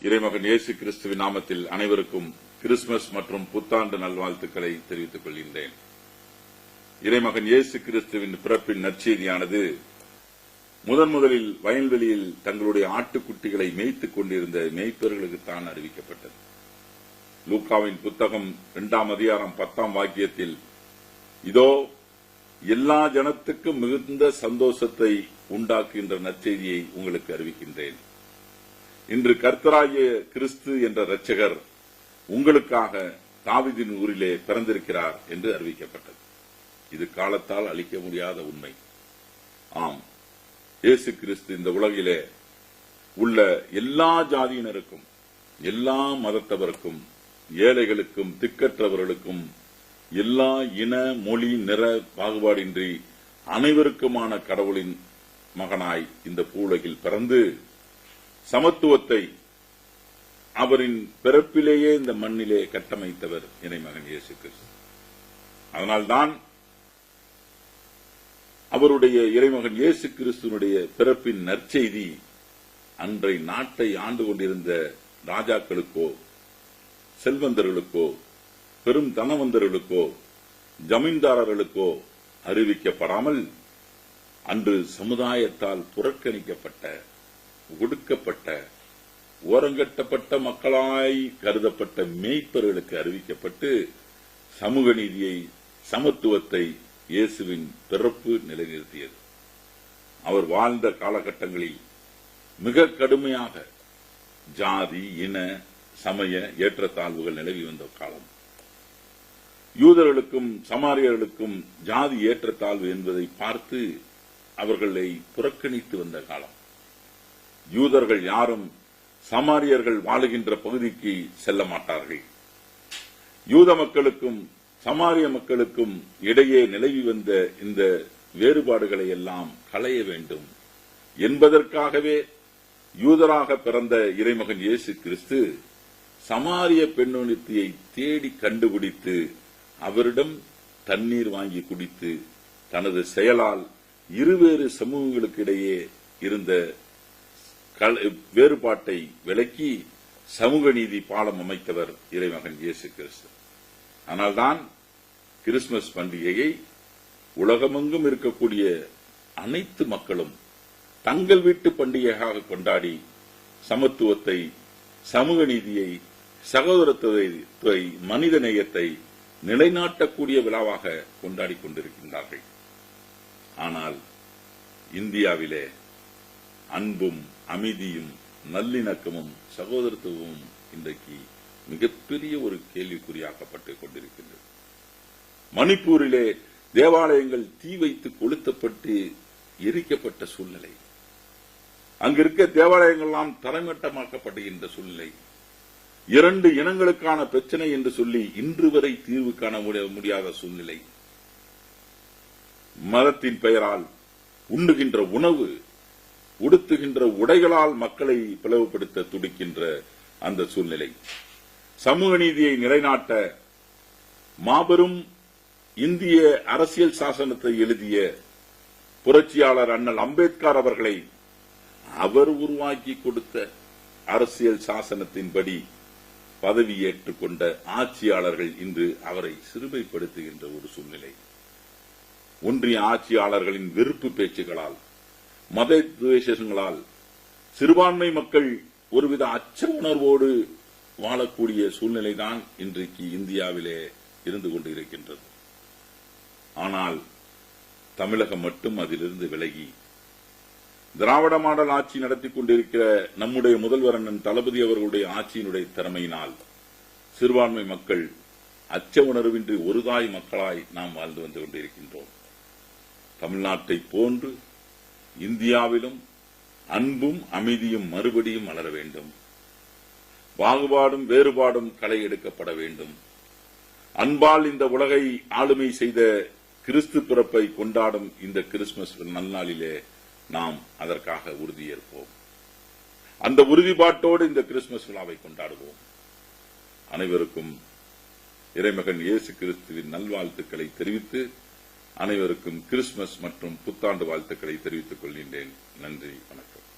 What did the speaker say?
இறைமகன் இயேசு கிறிஸ்துவின் நாமத்தில் அனைவருக்கும் கிறிஸ்துமஸ் மற்றும் புத்தாண்டு நல்வாழ்த்துக்களை தெரிவித்துக் கொள்கின்றேன். இறைமகன் இயேசு கிறிஸ்துவின் பிறப்பின் நற்செய்தியானது முதலில் வயல்வெளியில் தங்களுடைய ஆட்டுக்குட்டிகளை மேய்த்துக் கொண்டிருந்த மேய்ப்பர்களுக்குத்தான் அறிவிக்கப்பட்டது. லூக்காவின் புத்தகம் 2ஆம் அதிகாரம் 10ஆம் வாக்கியத்தில், இதோ எல்லா ஜனத்துக்கும் மிகுந்த சந்தோஷத்தை உண்டாக்குகின்ற நற்செய்தியை உங்களுக்கு அறிவிக்கின்றேன். இன்று கர்த்தராகிய கிறிஸ்து என்ற இரட்சகர் உங்களுக்காக தாவீதின் ஊரிலே பிறந்திருக்கிறார் என்று அறிவிக்கப்பட்டது. இது காலத்தால் அழிக்க முடியாத உண்மை. ஆம், இயேசு கிறிஸ்து இந்த உலகிலே உள்ள எல்லா ஜாதியினருக்கும், எல்லா மதத்தவருக்கும், ஏழைகளுக்கும், திக்கற்றவர்களுக்கும், எல்லா இன, மொழி, நிற பாகுபாடின்றி அனைவருக்குமான கடவுளின் மகனாய் இந்த பூவுலகில் பிறந்து சமத்துவத்தை அவரின் பிறப்பிலேயே இந்த மண்ணிலே கட்டமைத்தவர் இறைமகன் இயேசு கிறிஸ்து. அதனால்தான் அவருடைய இறைமகன் இயேசு கிறிஸ்துவனுடைய பிறப்பின் நற்செய்தி அன்றை நாட்டை ஆண்டு கொண்டிருந்த ராஜாக்களுக்கோ, செல்வந்தர்களுக்கோ, பெரும் தனவந்தர்களுக்கோ, ஜமீன்தாரர்களுக்கோ அறிவிக்கப்படாமல் அன்று சமுதாயத்தால் புறக்கணிக்கப்பட்ட, ஒடுக்கப்பட்ட, ஓரங்கட்டப்பட்ட மக்களாய் கருதப்பட்ட மேய்ப்பர்களுக்கு அறிவிக்கப்பட்டு சமூக நீதியை, சமத்துவத்தை இயேசுவின் பிறப்பு நிலைநிறுத்தியது. அவர் வாழ்ந்த காலகட்டங்களில் மிக கடுமையாக ஜாதி, இன, சமய ஏற்றத்தாழ்வுகள் நிலவி வந்த காலம். யூதர்களுக்கும் சமாரியர்களுக்கும் ஜாதி ஏற்றத்தாழ்வு என்பதை பார்த்து அவர்களை புறக்கணித்து வந்த காலம். யூதர்கள் யாரும் சமாரியர்கள் வாழுகின்ற பகுதிக்கு செல்ல மாட்டார்கள். யூத மக்களுக்கும் சமாரிய மக்களுக்கும் இடையே நிலவி வந்த இந்த வேறுபாடுகளை எல்லாம் களைய வேண்டும் என்பதற்காகவே யூதராக பிறந்த இறைமகன் இயேசு கிறிஸ்து சமாரிய பெண்ணொருத்தியை தேடி கண்டுபிடித்து அவரிடம் தண்ணீர் வாங்கி குடித்து தனது செயலால் இருவேறு சமூகங்களுக்கு இடையே இருந்த வேறுபாட்டை விலக்கி சமூக நீதி பாலம் அமைத்தவர் இறைமகன் இயேசு கிறிஸ்து. ஆனால்தான் கிறிஸ்துமஸ் பண்டிகையை உலகமெங்கும் இருக்கக்கூடிய அனைத்து மக்களும் தங்கள் வீட்டு பண்டிகையாக கொண்டாடி சமத்துவத்தை, சமூக நீதியை, சகோதரத்துவத்தை, மனித நேயத்தை நிலைநாட்டக்கூடிய விழாவாக கொண்டாடி கொண்டிருக்கின்றார்கள். ஆனால் இந்தியாவிலே அன்பும், அமைதியும், நல்லிணக்கமும், சகோதரத்துவமும் இன்றைக்கு மிகப்பெரிய ஒரு கேள்விக்குறியாக்கப்பட்டுக் கொண்டிருக்கின்றது. மணிப்பூரிலே தேவாலயங்கள் தீ வைத்து கொளுத்தப்பட்டு எரிக்கப்பட்ட சூழ்நிலை, அங்கிருக்க தேவாலயங்கள்லாம் தரைமட்டமாக்கப்படுகின்ற சூழ்நிலை, 2 இனங்களுக்கான பிரச்சனை என்று சொல்லி இன்று வரை தீர்வு காண முடியாத சூழ்நிலை, மதத்தின் பெயரால் உண்ணுகின்ற உணவு, உடுத்துகின்ற உடைகளால் மக்களை பிளவுபடுத்த துடிக்கின்ற அந்த சூழ்நிலை, சமூக நீதியை நிலைநாட்ட மாபெரும் இந்திய அரசியல் சாசனத்தை எழுதிய புரட்சியாளர் அண்ணல் அம்பேத்கர் அவர்களை அவர் உருவாக்கி கொடுத்த அரசியல் சாசனத்தின்படி பதவியேற்றுக் கொண்ட ஆட்சியாளர்கள் இன்று அவரை சிறுமைப்படுத்துகின்ற ஒரு சூழ்நிலை. ஒன்றிய ஆட்சியாளர்களின் வெறுப்பு பேச்சுகளால், மத துவேஷங்களால் சிறுபான்மை மக்கள் ஒருவித அச்ச உணர்வோடு வாழக்கூடிய சூழ்நிலைதான் இன்றைக்கு இந்தியாவிலே இருந்து கொண்டிருக்கின்றது. ஆனால் தமிழகம் மட்டும் அதிலிருந்து விலகி திராவிட மாடல் ஆட்சி நடத்திக் கொண்டிருக்கிற நம்முடைய முதல்வர் அண்ணன் தளபதி அவர்களுடைய ஆட்சியினுடைய திறமையினால் சிறுபான்மை மக்கள் அச்ச உணர்வின்றி ஒரு தாய் மக்களாய் நாம் வாழ்ந்து வந்து கொண்டிருக்கின்றோம். தமிழ்நாட்டை போன்று இந்தியாவிலும் அன்பும் அமைதியும் மறுபடியும் மலர வேண்டும். பாகுபாடும் வேறுபாடும் களை எடுக்கப்பட வேண்டும். அன்பால் இந்த உலகை ஆளுமை செய்த கிறிஸ்து பிறப்பை கொண்டாடும் இந்த கிறிஸ்துமஸ் நல்நாளிலே நாம் அதற்காக உறுதியேற்போம். அந்த உறுதிப்பாட்டோடு இந்த கிறிஸ்துமஸ் விழாவை கொண்டாடுவோம். அனைவருக்கும் இறைமகன் இயேசு கிறிஸ்துவின் நல்வாழ்த்துக்களை தெரிவித்து அனைவருக்கும் கிறிஸ்துமஸ் மற்றும் புத்தாண்டு வாழ்த்துக்களை தெரிவித்துக் கொள்கின்றேன். நன்றி, வணக்கம்.